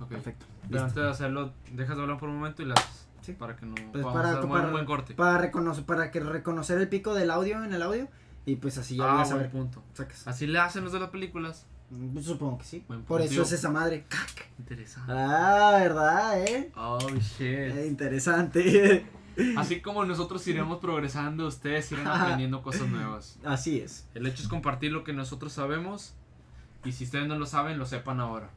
Ok. Perfecto. Pero Listo. antes de hacerlo, dejas de hablar por un momento y las... Sí. Para que no... Pues vamos a hacer un buen corte. para que reconocer el pico del audio en el audio y pues así ya voy a Buen saber. punto. Sacas. Así le hacen los de las películas. Supongo que sí. Buen Por punto. eso es esa madre. Interesante. ¿Verdad, Oh, shit. Interesante. Así como nosotros iremos progresando, ustedes irán aprendiendo cosas nuevas. Así es. El hecho es compartir lo que nosotros sabemos. Y si ustedes no lo saben, lo sepan ahora.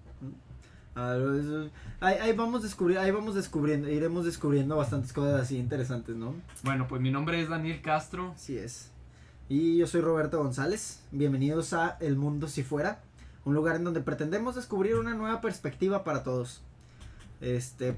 Ahí vamos descubriendo, iremos descubriendo bastantes cosas así interesantes, ¿no? Bueno, pues mi nombre es Daniel Castro. Así es. Y yo soy Roberto González. Bienvenidos a El Mundo Si Fuera, un lugar en donde pretendemos descubrir una nueva perspectiva para todos.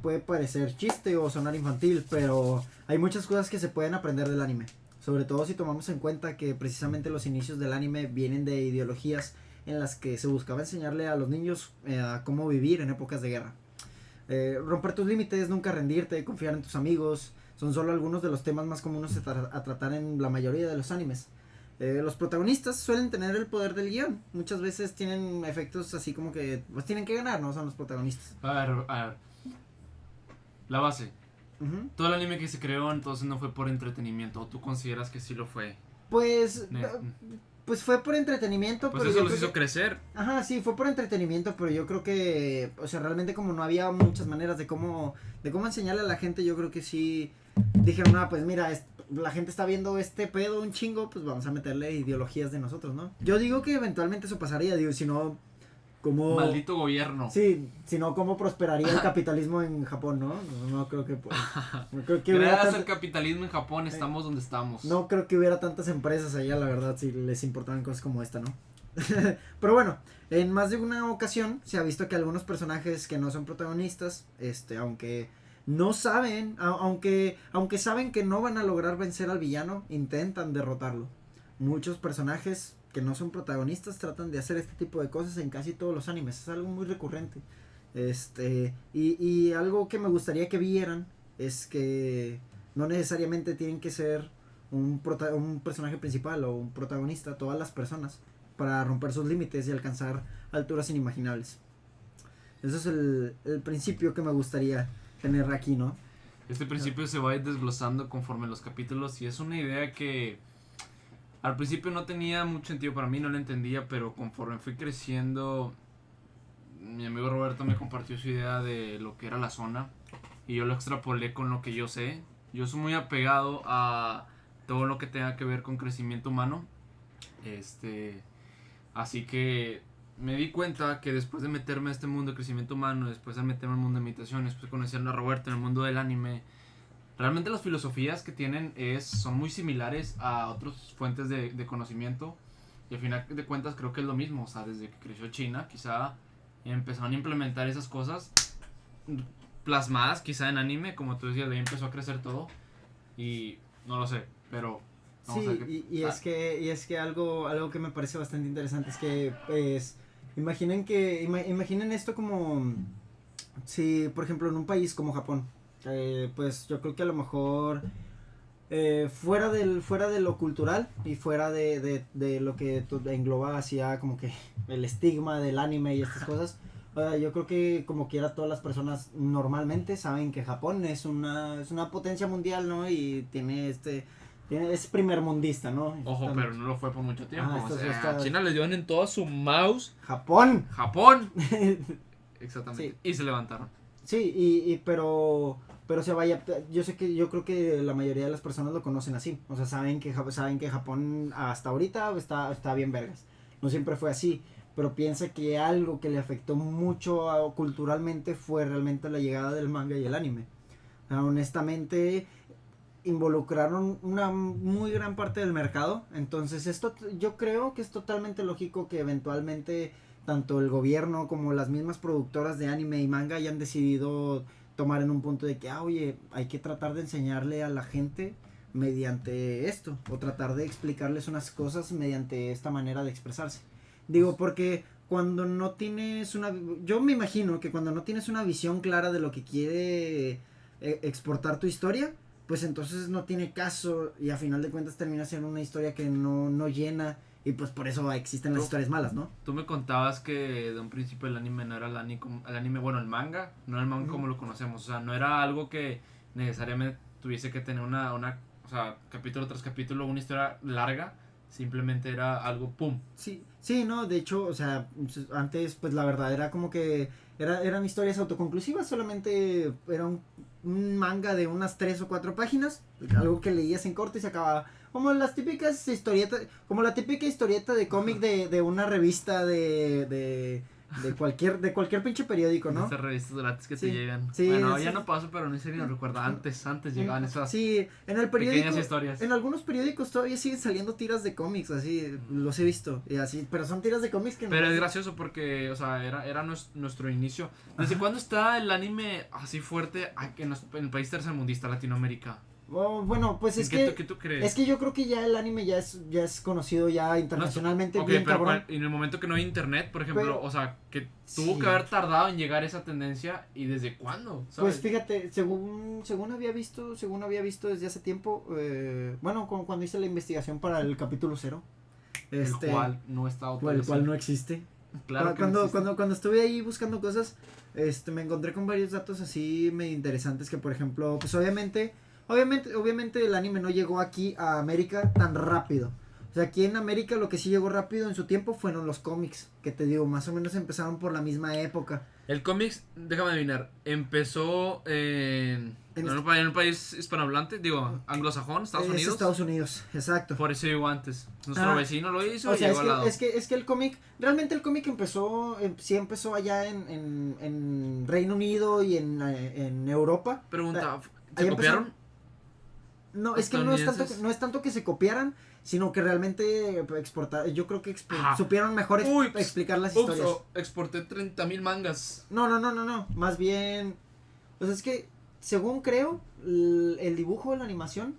Puede parecer chiste o sonar infantil, pero hay muchas cosas que se pueden aprender del anime. Sobre todo si tomamos en cuenta que precisamente los inicios del anime vienen de ideologías en las que se buscaba enseñarle a los niños a cómo vivir en épocas de guerra. Romper tus límites, nunca rendirte, confiar en tus amigos, son solo algunos de los temas más comunes a tratar en la mayoría de los animes. Los protagonistas suelen tener el poder del guión. Muchas veces tienen efectos así como que pues tienen que ganar, ¿no? Son los protagonistas. A ver. La base. Uh-huh. Todo el anime que se creó entonces no fue por entretenimiento. ¿O tú consideras que sí lo fue? Pues fue por entretenimiento, pues pero eso yo los creo hizo crecer. Ajá, sí, fue por entretenimiento, pero yo creo que, o sea, realmente como no había muchas maneras de cómo enseñarle a la gente, yo creo que sí dijeron, pues mira, la gente está viendo este pedo un chingo, pues vamos a meterle ideologías de nosotros, ¿no? Yo digo que eventualmente eso pasaría, digo, si no, como... Maldito gobierno. Sí, si no, ¿cómo prosperaría el capitalismo en Japón, no? No creo que... Pues, no creo que Gracias al capitalismo en Japón estamos donde estamos. No creo que hubiera tantas empresas allá, la verdad, si les importaban cosas como esta, ¿no? Pero bueno, en más de una ocasión se ha visto que algunos personajes que no son protagonistas, aunque no saben, aunque saben que no van a lograr vencer al villano, intentan derrotarlo. Muchos personajes que no son protagonistas tratan de hacer este tipo de cosas en casi todos los animes, es algo muy recurrente. Y algo que me gustaría que vieran es que no necesariamente tienen que ser un personaje principal o un protagonista, todas las personas, para romper sus límites y alcanzar alturas inimaginables. Eso es el principio que me gustaría tener aquí, ¿no? Este principio se va a ir desglosando conforme los capítulos y es una idea que al principio no tenía mucho sentido para mí, no la entendía, pero conforme fui creciendo, mi amigo Roberto me compartió su idea de lo que era la zona y yo lo extrapolé con lo que yo sé. Yo soy muy apegado a todo lo que tenga que ver con crecimiento humano. Así que me di cuenta que después de meterme a este mundo de crecimiento humano, después de meterme al mundo de meditación, después de conocer a Roberto en el mundo del anime, realmente las filosofías que tienen son muy similares a otras fuentes de conocimiento. Y al final de cuentas creo que es lo mismo. O sea, desde que creció China, quizá empezaron a implementar esas cosas plasmadas quizá en anime, como tú decías, de ahí empezó a crecer todo. Y no lo sé, pero... Sí, es que algo que me parece bastante interesante es que, pues, imaginen esto como, si, por ejemplo, en un país como Japón, pues yo creo que a lo mejor, fuera de lo cultural y fuera de lo que engloba hacia como que el estigma del anime y estas cosas, yo creo que como quiera todas las personas normalmente saben que Japón es una potencia mundial, ¿no? Y es primermundista, ¿no? Ojo, pero no lo fue por mucho tiempo. A China le dieron en toda su mouse. ¡Japón! Exactamente. Sí. Y se levantaron. Sí, pero se vaya, yo creo que la mayoría de las personas lo conocen así. O sea, saben que Japón hasta ahorita está bien vergas. No siempre fue así. Pero piensa que algo que le afectó mucho culturalmente fue realmente la llegada del manga y el anime. O sea, honestamente, involucraron una muy gran parte del mercado. Entonces yo creo que es totalmente lógico que eventualmente tanto el gobierno como las mismas productoras de anime y manga hayan decidido tomar en un punto de que oye, hay que tratar de enseñarle a la gente mediante esto, o tratar de explicarles unas cosas mediante esta manera de expresarse. Digo, porque cuando no tienes yo me imagino que cuando no tienes una visión clara de lo que quiere exportar tu historia, pues entonces no tiene caso y a final de cuentas termina siendo una historia que no llena y pues por eso existen las historias malas, ¿no? Tú me contabas que de un principio el anime no era el anime, bueno, el manga, no era el manga como lo conocemos, o sea, no era algo que necesariamente tuviese que tener o sea, capítulo tras capítulo, una historia larga, simplemente era algo pum. Sí, no, de hecho, o sea, antes pues la verdad era como que eran historias autoconclusivas, solamente era un manga de unas 3 o 4 páginas, algo que leías en corto y se acababa. Como las típicas historietas, como la típica historieta de cómic de una revista de cualquier pinche periódico, ¿no? Estas revistas gratis que Sí, te llegan. sí, Bueno, sí. ya no pasó, pero no sé si lo recuerda. Antes llegaban esas Sí, en el periódico, pequeñas historias. en algunos periódicos todavía siguen saliendo tiras de cómics, así, los he visto, y así, pero son tiras de cómics que no. Pero es gracioso porque, o sea, era nuestro inicio. ¿Desde cuándo está el anime así fuerte aquí en el país tercermundista, Latinoamérica? Oh, bueno, pues es ¿Qué que tú crees? es que yo creo que ya el anime ya es conocido ya internacionalmente, Ok, bien pero cabrón. en el momento que no hay internet, por ejemplo, Pero- o sea, que tuvo Sí. que haber tardado en llegar esa tendencia y desde cuándo, ¿sabes? Pues fíjate, según había visto desde hace tiempo, bueno, cuando hice la investigación para el capítulo 0, el cual no está el autorizado. cual no existe. Claro que no cuando, existe. cuando estuve ahí buscando cosas, me encontré con varios datos así medio interesantes que, por ejemplo, pues obviamente el anime no llegó aquí a América tan rápido. O sea, aquí en América lo que sí llegó rápido en su tiempo fueron los cómics, que te digo, más o menos empezaron por la misma época. El cómics, déjame adivinar, empezó en un país hispanohablante, digo, anglosajón, Estados Es Unidos. Estados Unidos, exacto. Por eso llegó antes. Nuestro vecino lo hizo O y sea, llegó al lado. es que el cómic, realmente el cómic sí empezó allá en Reino Unido y en Europa. Pregunta, ¿se ahí copiaron? No, es que estadounidenses. no es tanto que se copiaran, sino que realmente yo creo que Ajá. supieron mejor explicar las historias. Exporté 30,000 mangas. No, más bien, pues es que, según creo, el dibujo de la animación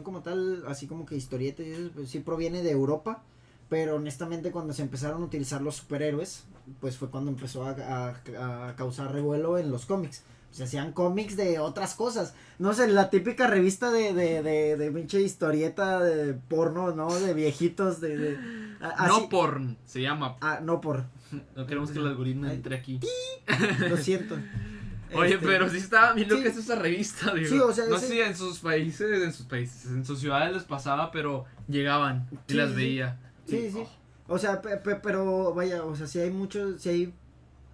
como tal, así como que historieta, y eso, pues sí proviene de Europa, pero honestamente cuando se empezaron a utilizar los superhéroes, pues fue cuando empezó a causar revuelo en los cómics. Se hacían cómics de otras cosas. No sé, la típica revista de pinche historieta de porno, ¿no? De viejitos, No porn, se llama. No por. No queremos que el algoritmo Ay. entre aquí. Lo siento. Oye, pero sí estaba bien lo sí. que es esa revista, digo. Sí, o sea, no sé si en sus países, en sus ciudades les pasaba, pero llegaban y Sí, las sí. veía. Sí, Y, sí. oh, O sea, pero vaya, o sea, si hay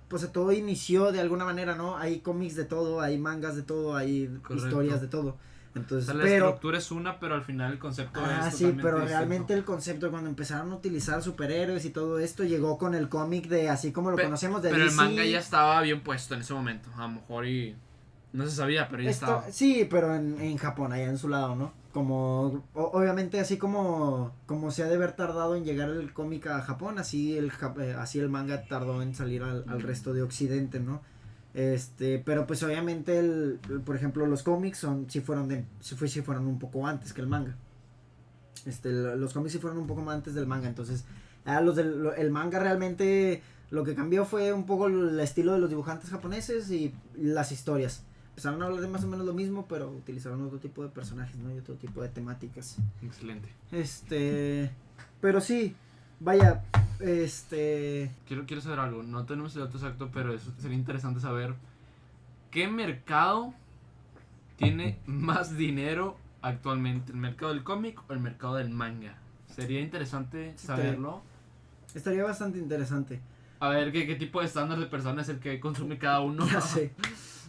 pues todo inició de alguna manera, ¿no? Hay cómics de todo, hay mangas de todo, hay Correcto. historias de todo. o Entonces, sea, la estructura es una, pero al final el concepto es sí, totalmente pero distinto. realmente el concepto cuando empezaron a utilizar superhéroes y todo esto llegó con el cómic de así como lo conocemos de Pero DC. el manga ya estaba bien puesto en ese momento, a lo mejor y no se sabía, pero ya estaba. Sí, pero en Japón, allá en su lado, ¿no? Como, obviamente así como se ha de haber tardado en llegar el cómic a Japón, así el manga tardó en salir al resto de Occidente, ¿no? Pero pues obviamente por ejemplo los cómics sí fueron un poco antes que el manga. Los cómics sí fueron un poco más antes del manga, entonces el manga realmente lo que cambió fue un poco el estilo de los dibujantes japoneses y las historias. Empezaron a hablar de más o menos lo mismo, pero utilizaron otro tipo de personajes, ¿no? Y otro tipo de temáticas. Excelente. Pero sí, vaya, Quiero saber algo, no tenemos el dato exacto, pero sería interesante saber qué mercado tiene más dinero actualmente, el mercado del cómic o el mercado del manga. Sería interesante saberlo. Estaría bastante interesante. A ver qué tipo de estándar de persona es el que consume cada uno.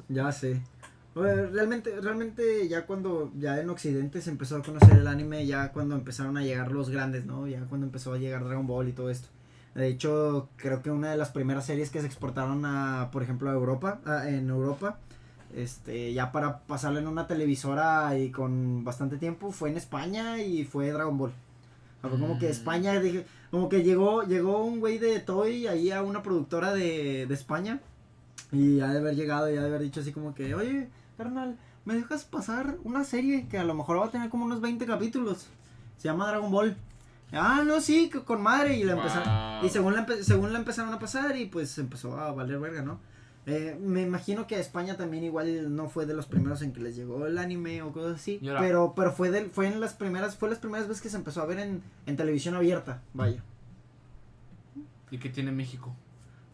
Ya sé. Bueno, realmente ya en Occidente se empezó a conocer el anime, ya cuando empezaron a llegar los grandes, ¿no? Ya cuando empezó a llegar Dragon Ball y todo esto. De hecho, creo que una de las primeras series que se exportaron por ejemplo, a Europa, en Europa, ya para pasarla en una televisora y con bastante tiempo, fue en España y fue Dragon Ball. Fue como que España, como que llegó un güey de Toy ahí a una productora de España. Y ha de haber llegado y ha de haber dicho así como que, oye, carnal, ¿me dejas pasar una serie que a lo mejor va a tener como unos 20 capítulos? Se llama Dragon Ball. No, sí, con madre. Y la empezaron, y según la empezaron a pasar y pues empezó a valer verga, ¿no? Me imagino que a España también igual no fue de los primeros en que les llegó el anime o cosas así, Y ahora- pero fue las primeras veces que se empezó a ver en televisión abierta, vaya. ¿Y qué tiene México?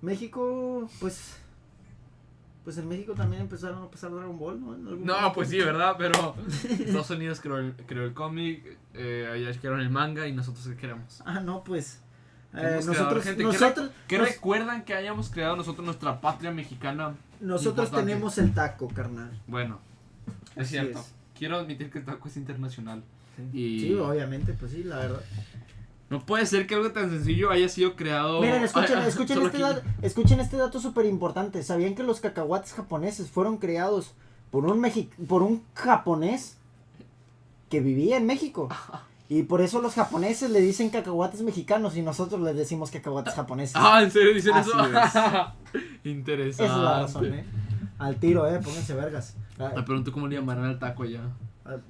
México, pues en México también empezaron a pasar Dragon Ball, ¿no? En algún No, momento. pues sí, ¿verdad? Pero Estados Unidos creó el cómic, allá crearon el manga y nosotros ¿qué queremos? Ah, no, pues ¿Qué hemos creado, nosotros gente? ¿Qué nos- recuerdan que hayamos creado nosotros nuestra patria mexicana? nosotros Importante. tenemos el taco, carnal. Bueno, es Así cierto. es. Quiero admitir que el taco es internacional. Sí. Y- Sí, obviamente, pues sí, la verdad. No puede ser que algo tan sencillo haya sido creado. Miren, escuchen solo escuchen este dato súper importante. ¿Sabían que los cacahuates japoneses fueron creados por un japonés que vivía en México? Y por eso los japoneses le dicen cacahuates mexicanos y nosotros les decimos cacahuates japoneses. Ah, ¿en serio dicen Así eso? Interesante. Esa es la razón, Al tiro, pónganse vergas. Me pregunto cómo le llamarán al taco allá.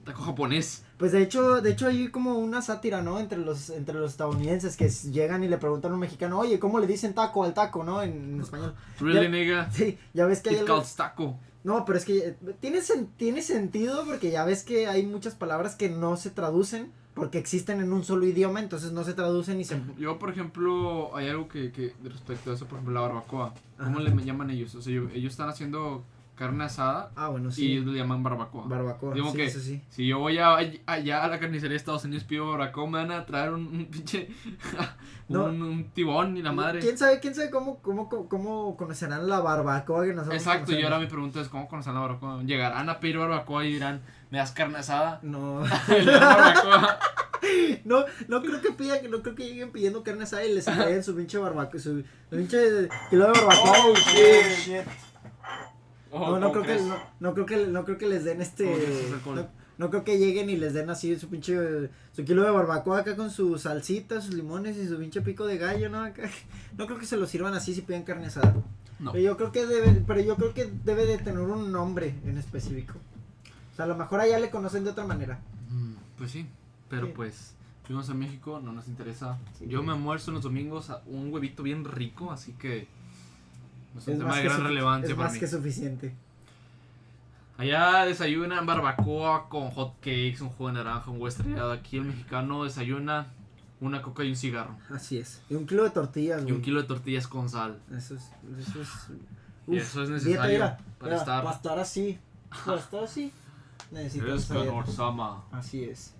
Taco japonés. Pues de hecho hay como una sátira, ¿no? Entre los estadounidenses que llegan y le preguntan a un mexicano, oye, ¿cómo le dicen taco al taco, no? En español. Really, Ya- nigga. Sí, ya ves que hay It algo... calls taco. No, pero es que tiene sentido porque ya ves que hay muchas palabras que no se traducen porque existen en un solo idioma, entonces no se traducen y se... Yo, por ejemplo, hay algo que respecto a eso, por ejemplo, la barbacoa. ¿Cómo Ajá. le llaman ellos? O sea, ellos están haciendo carne asada Ah, bueno, y sí. ellos le llaman barbacoa. Barbacoa, Digo sí, que eso sí. si yo voy allá a la carnicería de Estados Unidos pido barbacoa, me van a traer un pinche No. un tibón y la madre. ¿Quién sabe cómo conocerán la barbacoa que nosotros Exacto, y conocemos? ahora mi pregunta es, ¿cómo conocen la barbacoa? ¿Llegarán a pedir barbacoa y dirán, ¿me das carne asada? No, Y le dan barbacoa. no creo que lleguen pidiendo carne asada y les entreguen su pinche barbacoa, su pinche kilo de barbacoa. Oh, shit. Oh, No ¿cómo creo que crees? no creo que les den ¿Cómo crees, alcohol? no creo que lleguen y les den así su pinche su kilo de barbacoa acá con su salsita, sus limones y su pinche pico de gallo, ¿no? Acá. No creo que se lo sirvan así si piden carne asada. No. Pero yo creo que debe de tener un nombre en específico. O sea, a lo mejor allá le conocen de otra manera. Pues sí, pero Sí. pues fuimos a México, no nos interesa. Sí. Yo me almuerzo los domingos a un huevito bien rico, así que es un Es tema más de que gran sufi- relevancia es para más mí. que suficiente. Allá desayunan barbacoa con hot cakes, un jugo de naranja, un huevo estrellado. Aquí el mexicano desayuna una coca y un cigarro. Así es. Y un kilo de tortillas, Y güey. un kilo de tortillas con sal. Eso es Y eso es dieta, necesario mira, para estar. para estar así. Para estar así. Necesitas Es saber. Sama. Así es.